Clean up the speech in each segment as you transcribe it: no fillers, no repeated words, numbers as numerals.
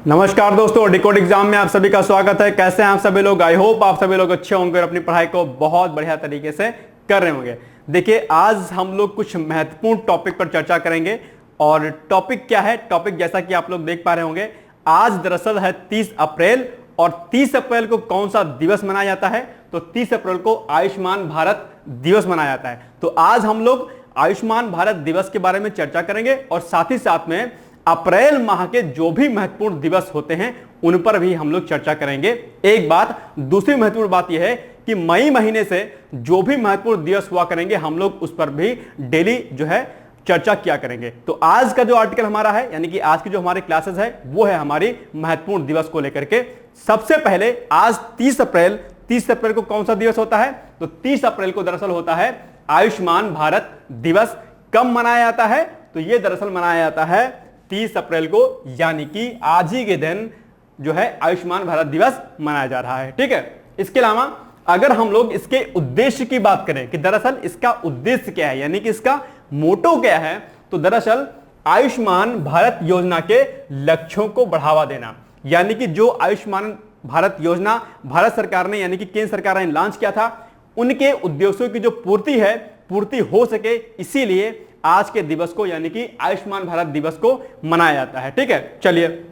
नमस्कार दोस्तों, decode exam में आप सभी का स्वागत है। कैसे हैं आप सभी लोग? आई होप आप सभी लोग अच्छे होंगे और अपनी पढ़ाई को बहुत बढ़िया तरीके से कर रहे होंगे। देखिए, आज हम लोग कुछ महत्वपूर्ण टॉपिक पर चर्चा करेंगे। और टॉपिक क्या है? टॉपिक जैसा कि आप लोग देख पा रहे होंगे, आज दरअसल है 30 अप्रैल। और 30 अप्रैल को कौन सा दिवस मनाया जाता है? तो 30 अप्रैल को आयुष्मान भारत दिवस मनाया जाता है। तो आज हम लोग आयुष्मान भारत दिवस के बारे में चर्चा करेंगे और साथ ही साथ में अप्रैल माह के जो भी महत्वपूर्ण दिवस होते हैं उन पर भी हम लोग चर्चा करेंगे। एक बात, दूसरी महत्वपूर्ण बात यह है कि मई महीने से जो भी महत्वपूर्ण दिवस हुआ करेंगे हम लोग उस पर भी डेली जो है चर्चा किया करेंगे। तो आज का जो आर्टिकल हमारा है, यानी कि आज की जो हमारी क्लासेस है, वो है हमारी महत्वपूर्ण दिवस को लेकर के। सबसे पहले आज 30 अप्रैल को कौन सा दिवस होता है? तो 30 अप्रैल को दरअसल होता है आयुष्मान भारत दिवस। कब मनाया जाता है? तो ये दरअसल मनाया जाता है 30 अप्रैल को, यानी कि आज ही के दिन जो है आयुष्मान भारत दिवस मनाया जा रहा है। ठीक है। इसके अलावा अगर हम लोग इसके उद्देश्य की बात करें कि दरअसल इसका उद्देश्य क्या है, यानी कि इसका मोटो क्या है, तो दरअसल आयुष्मान भारत योजना के लक्ष्यों को बढ़ावा देना। यानी कि जो आयुष्मान भारत योजना भारत सरकार ने, यानी कि केंद्र सरकार ने लॉन्च किया था, उनके उद्देश्यों की जो पूर्ति हो सके, इसीलिए आज के दिवस को, यानी कि आयुष्मान भारत दिवस को मनाया जाता है। ठीक है। चलिए,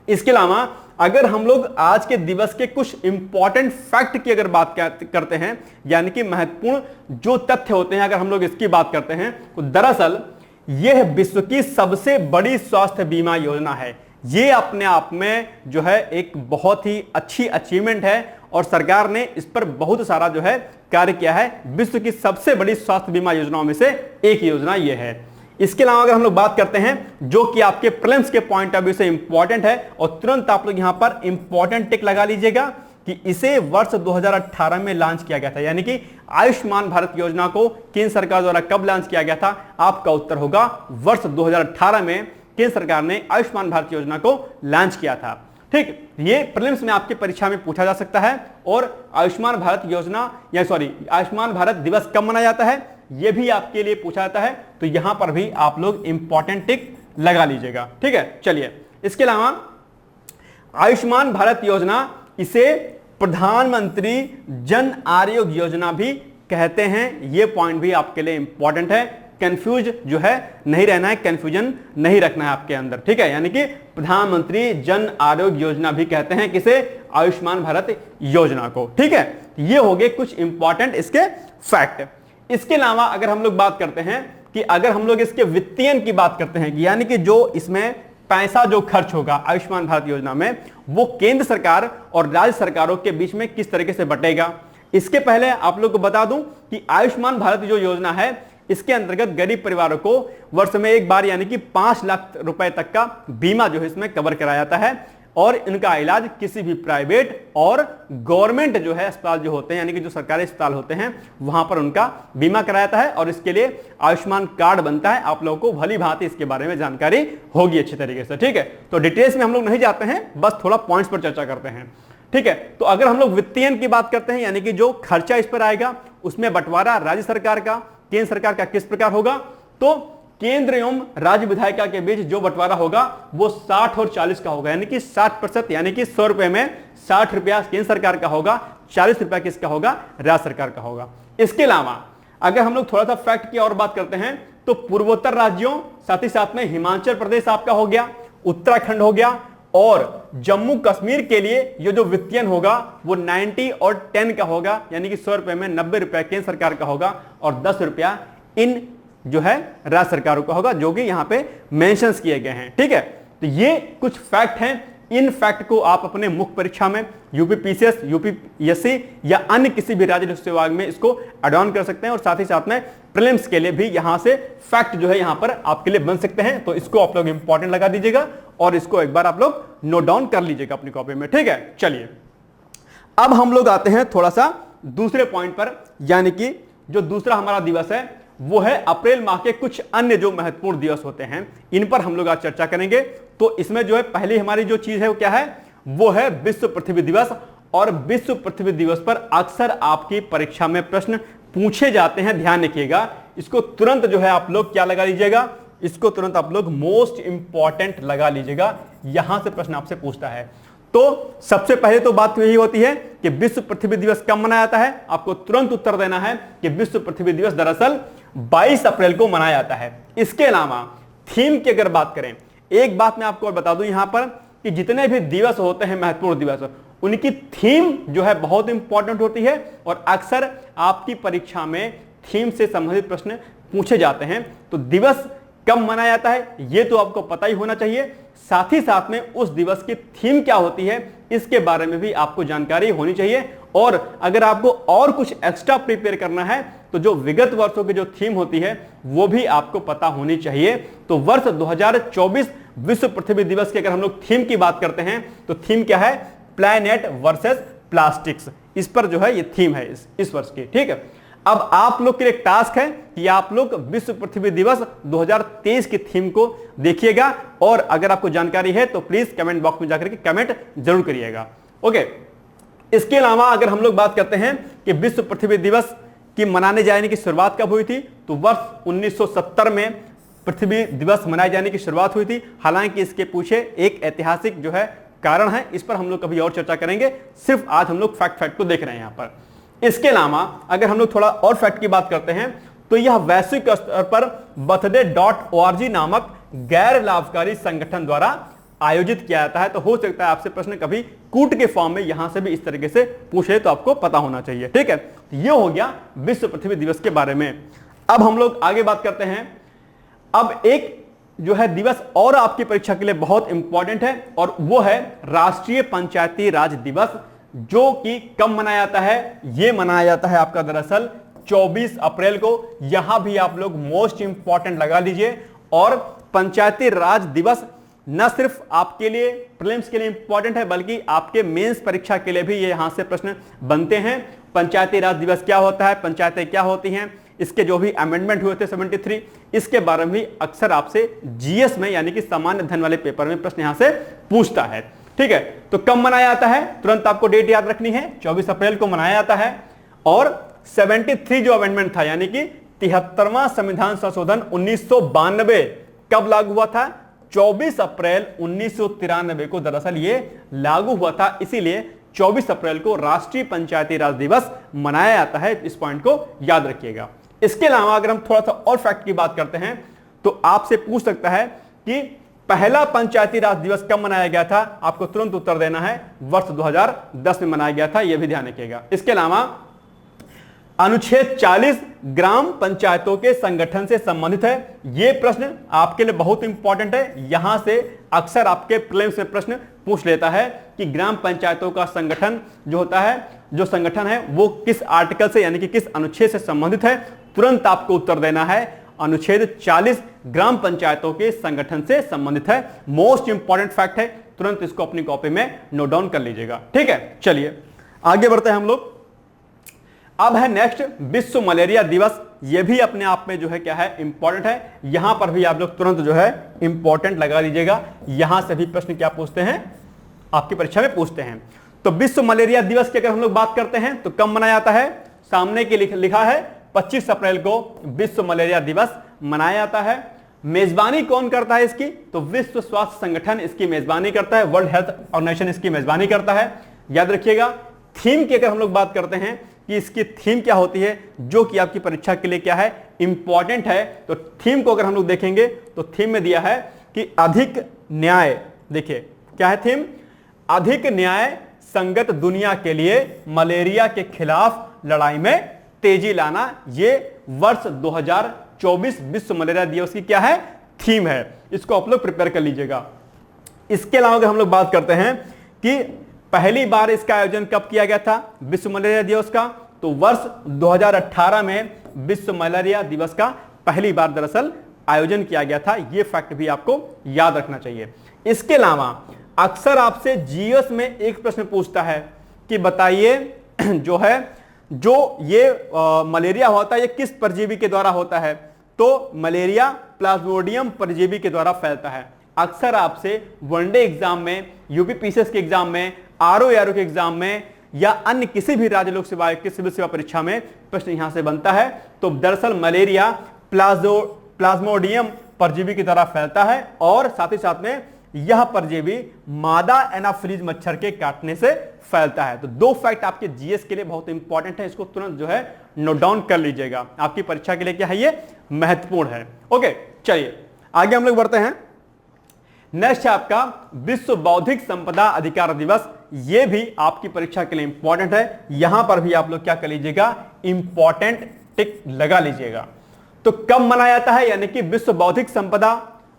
इसके अलावा अगर हम लोग आज के दिवस के कुछ इंपॉर्टेंट फैक्ट की अगर बात करते हैं, यानी कि महत्वपूर्ण जो तथ्य होते हैं, अगर हम लोग इसकी बात करते हैं, तो दरअसल यह विश्व की सबसे बड़ी स्वास्थ्य बीमा योजना है। ये अपने आप में जो है एक बहुत ही अच्छी अचीवमेंट है और सरकार ने इस पर बहुत सारा जो है कार्य किया है। विश्व की सबसे बड़ी स्वास्थ्य बीमा योजनाओं में से एक योजना ये है। इसके अलावा अगर हम लोग बात करते हैं, जो कि आपके प्रीलिम्स के पॉइंट ऑफ व्यू से इंपॉर्टेंट है, और तुरंत आप लोग यहां पर इंपॉर्टेंट टिक लगा लीजिएगा कि इसे वर्ष 2018 में लॉन्च किया गया था। यानी कि आयुष्मान भारत योजना को केंद्र सरकार द्वारा कब लॉन्च किया गया था? आपका उत्तर होगा वर्ष 2018 में केंद्र सरकार ने आयुष्मान भारत योजना को लॉन्च किया था। ठीक, ये प्रीलिम्स में आपकी परीक्षा में पूछा जा सकता है। और आयुष्मान भारत योजना आयुष्मान भारत दिवस कब मनाया जाता है, यह भी आपके लिए पूछा जाता है। तो यहां पर भी आप लोग इंपॉर्टेंट टिक लगा लीजिएगा। ठीक है। चलिए, इसके अलावा आयुष्मान भारत योजना, इसे प्रधानमंत्री जन आरोग्य योजना भी कहते हैं। यह पॉइंट भी आपके लिए इंपॉर्टेंट है। कंफ्यूज जो है नहीं रहना है, कंफ्यूजन नहीं रखना है आपके अंदर। ठीक है। यानी कि प्रधानमंत्री जन आरोग्य योजना भी कहते हैं किसे? आयुष्मान भारत योजना को। ठीक है। ये हो गए कुछ इंपॉर्टेंट इसके फैक्ट। इसके अलावा अगर हम लोग बात करते हैं कि अगर हम लोग इसके वित्तीयन की बात करते हैं, यानी कि जो इसमें पैसा जो खर्च होगा आयुष्मान भारत योजना में, वो केंद्र सरकार और राज्य सरकारों के बीच में किस तरीके से बटेगा। इसके पहले आप लोग को बता दूं कि आयुष्मान भारत जो योजना है, इसके अंतर्गत गरीब परिवारों को वर्ष में एक बार, यानी कि 5 लाख रुपए तक का बीमा जो है इसमें कवर कराया जाता है। और इनका इलाज किसी भी प्राइवेट और गवर्नमेंट जो है अस्पताल जो होते हैं, यानी कि जो सरकारी अस्पताल होते हैं, वहां पर उनका बीमा कराया जाता है। और इसके लिए आयुष्मान कार्ड बनता है। आप लोगों को भली भांति इसके बारे में जानकारी होगी अच्छी तरीके से। ठीक है। तो डिटेल्स में हम लोग नहीं जाते हैं, बस थोड़ा पॉइंट्स पर चर्चा करते हैं। ठीक है। तो अगर हम लोग वित्तीयन की बात करते हैं, यानी कि जो खर्चा इस पर आएगा, उसमें बंटवारा राज्य सरकार का केंद्र सरकार का किस प्रकार होगा, तो केंद्र एवं राज्य विधायिका के बीच जो बंटवारा होगा वो 60 और 40 का होगा। यानी कि 60%, यानी कि 100 रुपए में 60 रुपया केंद्र सरकार का होगा, 40 रुपया किसका होगा? राज्य सरकार का होगा। इसके अलावा अगर हम लोग थोड़ा सा फैक्ट की और बात करते हैं, तो पूर्वोत्तर राज्यों, साथ ही साथ में हिमाचल प्रदेश आपका हो गया, उत्तराखंड हो गया, और जम्मू कश्मीर के लिए ये जो वित्तीयन होगा वो 90 और 10 का होगा। यानी कि 100 रुपए में 90 रुपया केंद्र सरकार का होगा और 10 रुपया इन जो है राज्य सरकारों का होगा, जो कि यहां पे मेंशंस किए गए हैं। ठीक है। तो ये कुछ फैक्ट हैं। इन फैक्ट को आप अपने मुख्य परीक्षा में यूपीपीसीएस, यूपीएससी या अन्य किसी भी राज्य विभाग में इसको एड ऑन कर सकते हैं। और साथ ही साथ में प्रीलिम्स के लिए भी यहां से फैक्ट जो है यहां पर आपके लिए बन सकते हैं। तो इसको आप लोग इंपॉर्टेंट लगा दीजिएगा और इसको एक बार आप लोग नोट डाउन कर लीजिएगा अपनी कॉपी में। ठीक है। चलिए, अब हम लोग आते हैं थोड़ा सा दूसरे पॉइंट पर, यानी कि जो दूसरा हमारा दिवस है वो है अप्रैल माह के कुछ अन्य जो महत्वपूर्ण दिवस होते हैं, इन पर हम लोग आज चर्चा करेंगे। तो इसमें जो है पहली हमारी जो चीज है वो क्या है? वो है विश्व पृथ्वी दिवस। और विश्व पृथ्वी दिवस पर अक्सर आपकी परीक्षा में प्रश्न पूछे जाते हैं, ध्यान रखिएगा। इसको तुरंत जो है आप लोग क्या लगा लीजिएगा? इसको तुरंत आप लोग मोस्ट इंपॉर्टेंट लगा लीजिएगा, यहां से प्रश्न आपसे पूछता है। तो सबसे पहले तो बात यही होती है कि विश्व पृथ्वी दिवस कब मनाया जाता है। आपको तुरंत उत्तर देना है कि विश्व पृथ्वी दिवस दरअसल 22 अप्रैल को मनाया जाता है। इसके अलावा थीम की अगर बात करें, एक बात मैं आपको और बता दूं यहां पर कि जितने भी दिवस होते हैं महत्वपूर्ण दिवस, उनकी थीम जो है बहुत इंपॉर्टेंट होती है और अक्सर आपकी परीक्षा में थीम से संबंधित प्रश्न पूछे जाते हैं। तो दिवस कब मनाया जाता है यह तो आपको पता ही होना चाहिए, साथ ही साथ में उस दिवस की थीम क्या होती है इसके बारे में भी आपको जानकारी होनी चाहिए। और अगर आपको और कुछ एक्स्ट्रा प्रिपेयर करना है तो जो विगत वर्षों की जो थीम होती है वो भी आपको पता होनी चाहिए। तो वर्ष 2024 विश्व पृथ्वी दिवस की अगर हम लोग थीम की बात करते हैं तो थीम क्या है, प्लैनेट वर्सेस प्लास्टिक्स, इस पर जो है ये थीम है इस वर्ष की। ठीक है, अब आप लोग के लिए टास्क है कि आप लोग विश्व पृथ्वी दिवस 2023 की थीम को देखिएगा और अगर आपको जानकारी है तो प्लीज कमेंट बॉक्स में जाकर के कमेंट जरूर करिएगा। ओके, इसके अलावा अगर हम लोग बात करते हैं कि विश्व पृथ्वी दिवस की मनाने जाने की शुरुआत कब हुई थी, तो वर्ष 1970 में पृथ्वी दिवस मनाए जाने की शुरुआत हुई थी। हालांकि इसके पीछे एक ऐतिहासिक जो है कारण है, इस पर हम लोग कभी और चर्चा करेंगे, सिर्फ आज हम लोग फैक्ट को देख रहे हैं यहां पर। इसके अलावा अगर हम लोग थोड़ा और फैक्ट की बात करते हैं तो यह वैश्विक स्तर पर birthday.org नामक गैर लाभकारी संगठन द्वारा आयोजित किया जाता है। तो हो सकता है आपसे प्रश्न कभी कूट के फॉर्म में यहां से भी इस तरीके से पूछे तो आपको पता होना चाहिए। ठीक है, तो ये हो गया विश्व पृथ्वी दिवस के बारे में। अब हम लोग आगे बात करते हैं। अब एक जो है दिवस और आपकी परीक्षा के लिए बहुत इंपॉर्टेंट है और वो है राष्ट्रीय पंचायती राज दिवस, जो कि कब मनाया जाता है, यह मनाया जाता है आपका दरअसल 24 अप्रैल को। यहां भी आप लोग मोस्ट इंपॉर्टेंट लगा लीजिए। और पंचायती राज दिवस न सिर्फ आपके लिए प्रीलिम्स के लिए इंपॉर्टेंट है बल्कि आपके मेंस परीक्षा के लिए भी ये यहां से प्रश्न बनते हैं। पंचायती राज दिवस क्या होता है, पंचायतें क्या होती हैं, इसके जो भी अमेंडमेंट हुए थे 73, इसके बारे में भी अक्सर आपसे जीएस में यानी कि सामान्य अध्ययन वाले पेपर में प्रश्न यहां से पूछता है। ठीक है, तो कब मनाया जाता है, तुरंत आपको डेट याद रखनी है, 24 अप्रैल को मनाया जाता है। और 73 जो अमेंडमेंट था यानी कि 73वां संविधान संशोधन 1992 कब लागू हुआ था, 24 अप्रैल 1993 को दरअसल ये लागू हुआ था। इसीलिए 24 अप्रैल को राष्ट्रीय पंचायती राज दिवस मनाया जाता है, इस पॉइंट को याद रखिएगा। इसके अलावा अगर हम थोड़ा सा और फैक्ट की बात करते हैं तो आपसे पूछ सकता है कि पहला पंचायती राज दिवस कब मनाया गया था, आपको तुरंत उत्तर देना है, वर्ष 2010 में मनाया गया था, यह भी ध्यान रखिएगा। इसके अलावा अनुच्छेद 40 ग्राम पंचायतों के संगठन से संबंधित है। यह प्रश्न आपके लिए बहुत इंपॉर्टेंट है, यहां से अक्सर आपके प्रीलिम्स में प्रश्न पूछ लेता है कि ग्राम पंचायतों का संगठन जो होता है, जो संगठन है वो किस आर्टिकल से यानी कि किस अनुच्छेद से संबंधित है। तुरंत आपको उत्तर देना है अनुच्छेद 40 ग्राम पंचायतों के संगठन से संबंधित है। मोस्ट इंपॉर्टेंट फैक्ट है, तुरंत इसको अपनी कॉपी में नोट डाउन कर लीजिएगा। ठीक है, चलिए आगे बढ़ते हैं हम लोग। अब है नेक्स्ट विश्व मलेरिया दिवस। यह भी अपने आप में जो है क्या है, इंपॉर्टेंट है। यहां पर भी आप लोग तुरंत जो है इंपॉर्टेंट लगा लीजिएगा, यहां से भी प्रश्न क्या पूछते हैं, आपकी परीक्षा में पूछते हैं। तो विश्व मलेरिया दिवस की अगर हम लोग बात करते हैं तो कब मनाया जाता है, सामने के लिखा है 25 अप्रैल को विश्व मलेरिया दिवस मनाया जाता है। मेजबानी कौन करता है इसकी, तो विश्व स्वास्थ्य संगठन इसकी मेजबानी करता है, वर्ल्ड हेल्थ ऑर्गेनाइजेशन इसकी मेजबानी करता है। याद रखिएगा। थीम की अगर हम लोग बात करते हैं कि इसकी थीम क्या होती है, जो कि आपकी परीक्षा के लिए क्या है, इंपॉर्टेंट है, तो थीम को अगर हम लोग देखेंगे तो थीम में दिया है कि अधिक न्याय, देखिए क्या है थीम, अधिक न्याय संगत दुनिया के लिए मलेरिया के खिलाफ लड़ाई में तेजी लाना। ये वर्ष 2024 विश्व मलेरिया दिवस की क्या है, थीम है। इसको आप लोग प्रिपेयर कर लीजिएगा। इसके अलावा अगर हम लोग बात करते हैं कि पहली बार इसका आयोजन कब किया गया था विश्व मलेरिया दिवस का, तो वर्ष 2018 में विश्व मलेरिया दिवस का पहली बार दरअसल आयोजन किया गया था। यह फैक्ट भी आपको याद रखना चाहिए। इसके अलावा अक्सर आपसे जीएस में एक प्रश्न पूछता है कि बताइए जो ये मलेरिया होता है ये किस परजीवी के द्वारा होता है, तो मलेरिया प्लाज्मोडियम परजीवी के द्वारा फैलता है। अक्सर आपसे वनडे एग्जाम में, यूपीपीसीएस के एग्जाम में, आरओ के एग्जाम में या अन्य किसी भी राज्य लोक सेवा की सिविल सेवा परीक्षा में प्रश्न यहां से बनता है। तो दरअसल मलेरिया प्लाज्मोडियम परजीवी की तरह फैलता है और साथ ही साथ में यह परजीवी मादा एनाफिलीज मच्छर के काटने से फैलता है। तो दो फैक्ट आपके जीएस के लिए बहुत इंपॉर्टेंट है, इसको तुरंत जो है नोट डाउन कर लीजिएगा, आपकी परीक्षा के लिए क्या है ये महत्वपूर्ण है। ओके चलिए आगे हम लोग बढ़ते हैं। नेक्स्ट है आपका विश्व बौद्धिक संपदा अधिकार दिवस, ये भी आपकी परीक्षा के लिए इंपॉर्टेंट है, यहां पर भी आप लोग क्या कर लीजिएगा इंपॉर्टेंट टिक लगा लीजिएगा। तो कब मनाया जाता है, यानी कि विश्व बौद्धिक संपदा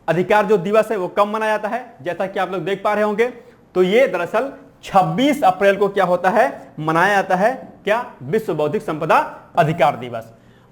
अधिकार जो दिवस है वो कब मनाया जाता है, जैसा कि आप लोग देख पा रहे होंगे तो ये दरअसल 26 अप्रैल को क्या होता है मनाया जाता है, क्या विश्व बौद्धिक संपदा अधिकार दिवस।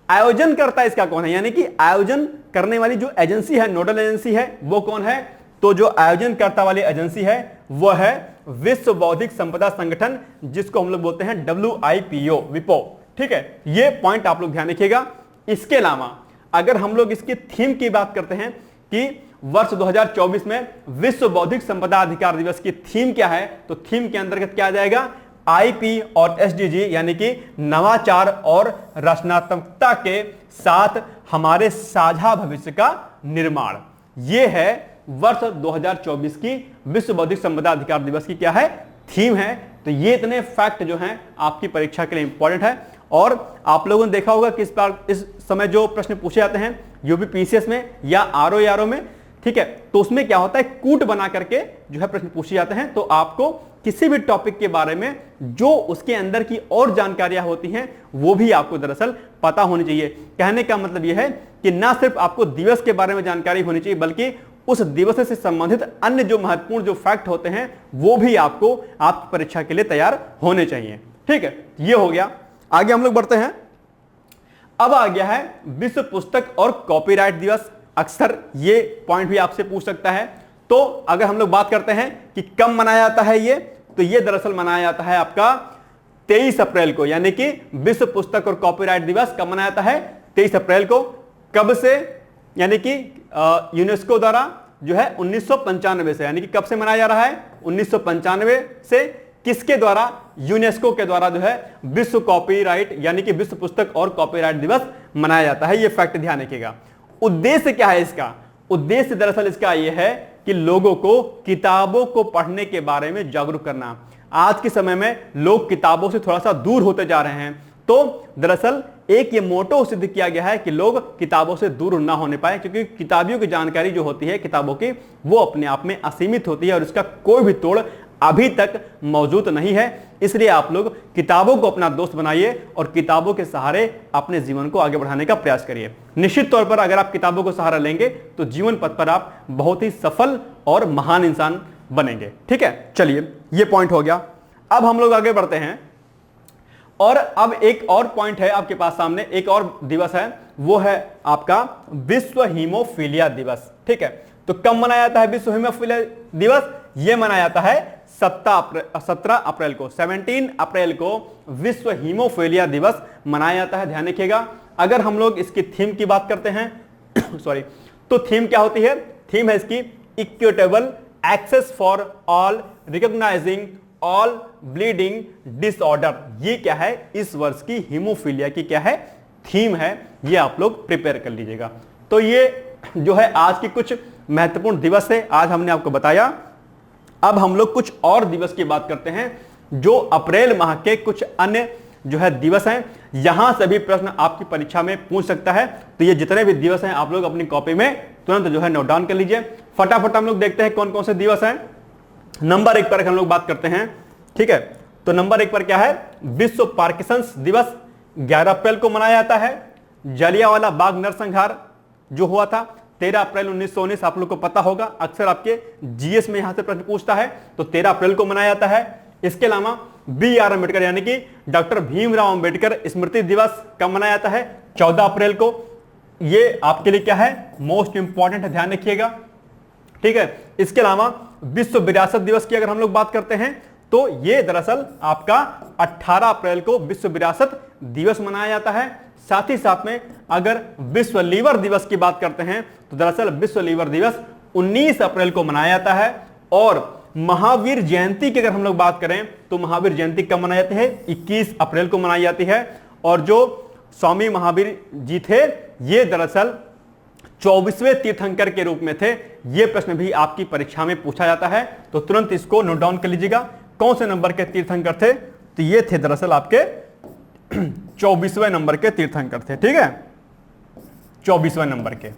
आयोजन करता इसका कौन है, यानी कि आयोजन करने वाली जो एजेंसी है, नोडल एजेंसी है वो कौन है, तो जो आयोजन करता वाली एजेंसी है वो है विश्व बौद्धिक संपदा संगठन, जिसको हम लोग बोलते हैं WIPO विपो। ठीक है, ये पॉइंट आप लोग ध्यान रखिएगा। इसके अलावा अगर हम लोग इसकी थीम की बात करते हैं कि वर्ष 2024 में विश्व बौद्धिक संपदा अधिकार दिवस की थीम क्या है, तो थीम के अंतर्गत क्या आ जाएगा IP और SDG, यानी कि नवाचार और रचनात्मकता के साथ हमारे साझा भविष्य का निर्माण। यह है वर्ष 2024 की विश्व बौद्धिक संपदा अधिकार दिवस की क्या है थीम है। तो ये इतने फैक्ट जो हैं आपकी परीक्षा के लिए इंपॉर्टेंट है। और आप लोगों ने देखा होगा कि इस समय जो प्रश्न पूछे जाते हैं UPPCS में या RO में, ठीक है, तो उसमें क्या होता है कूट बना करके जो है प्रश्न पूछे जाते हैं। तो आपको किसी भी टॉपिक के बारे में जो उसके अंदर की और जानकारियां होती हैं वो भी आपको दरअसल पता होनी चाहिए। कहने का मतलब यह है कि ना सिर्फ आपको दिवस के बारे में जानकारी होनी चाहिए, बल्कि उस दिवस से संबंधित अन्य जो महत्वपूर्ण जो फैक्ट होते हैं वो भी आपको आपकी परीक्षा के लिए तैयार होने चाहिए। ठीक है, ये हो गया। आगे हम लोग बढ़ते हैं। अब आ गया है विश्व पुस्तक और कॉपीराइट दिवस। अक्सर ये पॉइंट भी आपसे पूछ सकता है। तो अगर हम लोग बात करते हैं कि कब मनाया जाता है ये, तो ये दरअसल मनाया जाता है आपका 23 अप्रैल को, यानी कि विश्व पुस्तक और कॉपीराइट दिवस कब मनाया जाता है 23 अप्रैल को। कब से, यानी कि यूनेस्को द्वारा जो है 1995 से, यानी कि कब से मनाया जा रहा है 1995 से। किसके द्वारा, यूनेस्को के द्वारा जो है विश्व कॉपीराइट यानी कि विश्व पुस्तक और कॉपीराइट दिवस मनाया जाता है। ये फैक्ट ध्यान रखिएगा। उद्देश्य क्या है इसका, उद्देश्य दरअसल इसका यह है कि लोगों को किताबों को पढ़ने के बारे में जागरूक करना। आज के समय में लोग किताबों से थोड़ा सा दूर होते जा रहे हैं, तो दरअसल एक ये मोटो सिद्ध किया गया है कि लोग किताबों से दूर ना होने पाए, क्योंकि किताबियों की जानकारी जो होती है किताबों की वो अपने आप में असीमित होती है और इसका कोई भी तोड़ अभी तक मौजूद नहीं है। इसलिए आप लोग किताबों को अपना दोस्त बनाइए और किताबों के सहारे अपने जीवन को आगे बढ़ाने का प्रयास करिए। निश्चित तौर पर अगर आप किताबों को सहारा लेंगे तो जीवन पथ पर आप बहुत ही सफल और महान इंसान बनेंगे। ठीक है, चलिए ये पॉइंट हो गया। अब हम लोग आगे बढ़ते हैं और अब एक और पॉइंट है आपके पास सामने, एक और दिवस है, वो है आपका विश्व हीमोफीलिया दिवस। ठीक है, तो कब मनाया जाता है विश्व हीमोफीलिया दिवस, ये मनाया जाता है 17 अप्रैल को, 17 अप्रैल को विश्व हीमोफीलिया दिवस मनाया जाता है। ध्यान रखिएगा। अगर हम लोग इसकी थीम की बात करते हैं सॉरी, तो थीम क्या होती है, थीम है इसकी equitable access for all recognising all bleeding disorder. ये क्या है, इस वर्ष की हीमोफीलिया की क्या है थीम है, ये आप लोग प्रिपेयर कर लीजिएगा। तो ये जो है आज की कुछ महत्वपूर्ण दिवस है, आज हमने आपको बताया। अब हम लोग कुछ और दिवस की बात करते हैं जो अप्रैल माह के कुछ अन्य जो है दिवस हैं। यहां से भी प्रश्न आपकी परीक्षा में पूछ सकता है। तो ये जितने भी दिवस हैं आप लोग अपनी कॉपी में तुरंत जो है नोट डाउन कर लीजिए। फटाफट हम लोग देखते हैं कौन कौन से दिवस हैं। नंबर 1 पर हम लोग बात करते हैं। ठीक है, तो नंबर 1 पर क्या है, विश्व पार्किंसंस दिवस 11 अप्रैल को मनाया जाता है। जलियांवाला बाग नरसंहार जो हुआ था 13 अप्रैल 1919, आप लोग को पता होगा, अक्सर आपके जीएस में यहां से प्रश्न पूछता है, तो 13 अप्रैल को मनाया जाता है। इसके अलावा BR अम्बेडकर यानी कि डॉक्टर भीमराव अंबेडकर स्मृति दिवस कब मनाया जाता है, 14 अप्रैल को। ये आपके लिए क्या है, मोस्ट इंपॉर्टेंट है, ध्यान रखिएगा। ठीक है, इसके अलावा विश्व विरासत दिवस की अगर हम लोग बात करते हैं तो ये दरअसल आपका 18 अप्रैल को विश्व विरासत दिवस मनाया जाता है। साथ ही साथ में अगर विश्व लीवर दिवस की बात करते हैं तो दरअसल विश्व लीवर दिवस 19 अप्रैल को मनाया जाता है। और महावीर जयंती की अगर हम लोग बात करें तो महावीर जयंती कब मनाई जाती है, 21 अप्रैल को मनाई जाती है। और जो स्वामी महावीर जी थे ये दरअसल 24वें तीर्थंकर के रूप में थे। यह प्रश्न भी आपकी परीक्षा में पूछा जाता है, तो तुरंत इसको नोट डाउन कर लीजिएगा। कौन से नंबर के तीर्थंकर थे? तो ये थे दरअसल आपके 24वें नंबर के तीर्थंकर थे। ठीक है, 24वें नंबर के।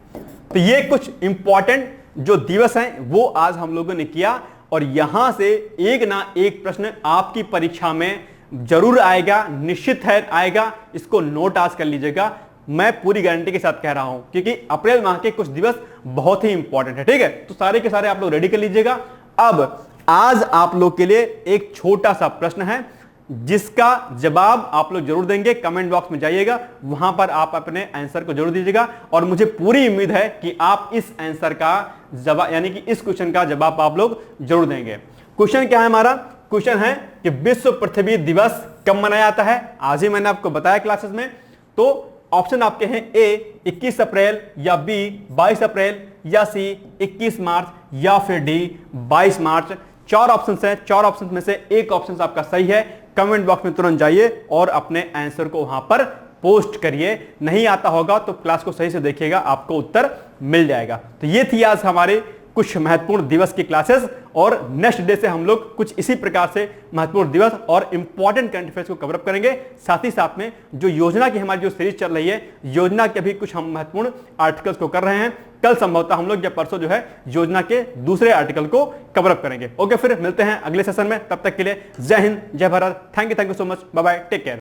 तो ये कुछ इंपॉर्टेंट जो दिवस हैं वो आज हम लोगों ने किया, और यहां से एक ना एक प्रश्न आपकी परीक्षा में जरूर आएगा, निश्चित है आएगा। इसको नोट आज कर लीजिएगा, मैं पूरी गारंटी के साथ कह रहा हूं, क्योंकि अप्रैल माह के कुछ दिवस बहुत ही इंपॉर्टेंट है। ठीक है, तो सारे के सारे आप लोग रेडी कर लीजिएगा। अब आज आप लोग के लिए एक छोटा सा प्रश्न है, जिसका जवाब आप लोग जरूर देंगे। कमेंट बॉक्स में जाइएगा, वहां पर आप अपने आंसर को जरूर दीजिएगा, और मुझे पूरी उम्मीद है कि आप इस आंसर का जवाब, यानी कि इस क्वेश्चन का जवाब आप लोग जरूर देंगे। क्वेश्चन क्या है हमारा? क्वेश्चन है कि विश्व पृथ्वी दिवस कब मनाया जाता है? आज ही मैंने आपको बताया क्लासेस में। तो ऑप्शन आपके हैं ए 21 अप्रैल, या बी 22 अप्रैल, या सी 21 मार्च, या फिर डी 22 मार्च। 4 ऑप्शन हैं, 4 ऑप्शन में से एक ऑप्शन आपका सही है। कमेंट बॉक्स में तुरंत जाइए और अपने आंसर को वहां पर पोस्ट करिए। नहीं आता होगा तो क्लास को सही से देखिएगा, आपको उत्तर मिल जाएगा। तो ये थी आज हमारे कुछ महत्वपूर्ण दिवस की क्लासेस, और नेक्स्ट डे से हम लोग कुछ इसी प्रकार से महत्वपूर्ण दिवस और इंपॉर्टेंट करंट अफेयर्स को कवर अप करेंगे। साथ ही साथ में जो योजना की हमारी जो सीरीज चल रही है, योजना के भी कुछ हम महत्वपूर्ण आर्टिकल्स को कर रहे हैं। कल संभवतः हम लोग या परसों जो है योजना के दूसरे आर्टिकल को कवर अप करेंगे। ओके, फिर मिलते हैं अगले सेशन में। तब तक के लिए जय हिंद, जय Bharat. Thank you so much, bye bye, take care.